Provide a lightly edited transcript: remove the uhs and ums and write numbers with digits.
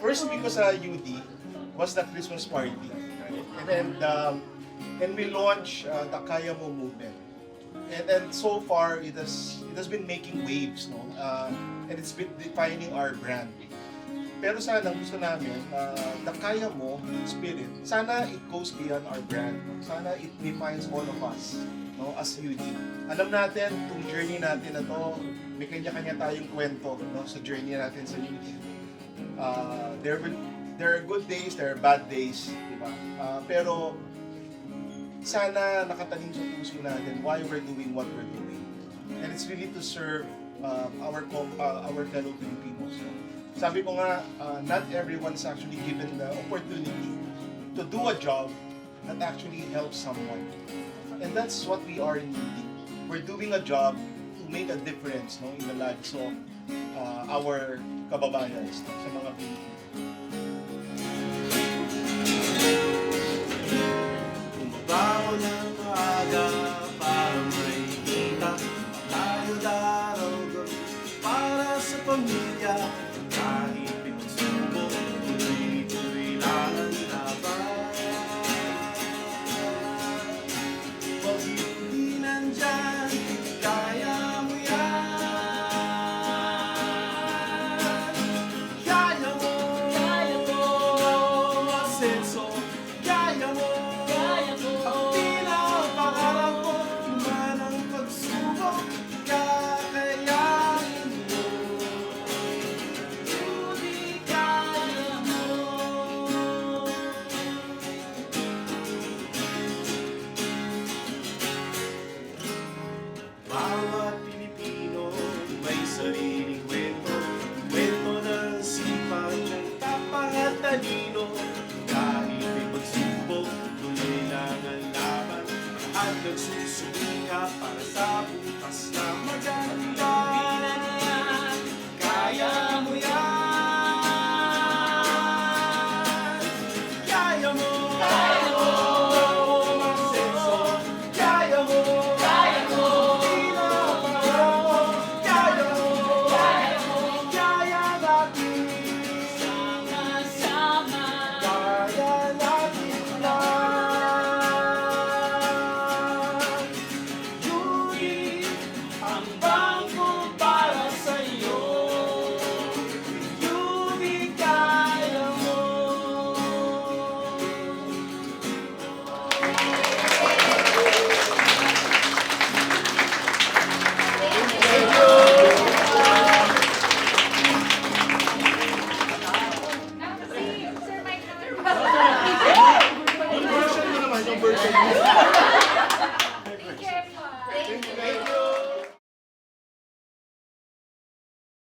First week ko sa UD was the Christmas party. Right? And we launched the Kaya Mo movement. And so far, it has been making waves, no? And it's been defining our brand. Pero sana gusto namin, the Kaya Mo spirit, sana it goes beyond our brand. No? Sana it defines all of us, no? As UD. Alam natin, itong journey natin na to, may kanya-kanya tayong kwento, no? Sa journey natin sa UD. There are good days, there are bad days, di ba? Pero sana nakatanim sa puso natin why we're doing what we're doing. And it's really to serve our fellow Filipinos. No? Sabi ko nga, not everyone's actually given the opportunity to do a job that actually helps someone. And that's what we are in UD. We're doing a job to make a difference, no, in the lives of our kababayans, no, sa mga Pilipino. Bumabaho ng maaga para may kita. Tayo daraw gawin para sa pamilya. Kahit pipagsubok, tuloy-tuloy lang ang laban. Huwag hindi nandyan, kaya mo yan. Kaya mo, asenso, kaya mo. Ang tila pangarap ko, iman ang pagsubok, kakayanin mo. Hindi kaya mo. Bawat Pilipino may sariling kwento, kwento ng sipag ng tapang at talino. Kahit may pagsubok, tuloy lang ang laban at nagsusumika para sa bukas na maganda. Kaya mo yan. Kaya mo. Masenso. Kaya mo. Tila pangarap mo. Kaya mo. Kaya natin. Kaya natin lang. Yuri, ang bangko para sa'yo. Yuri, kaya mo. Yung version mo naman, yung version mo.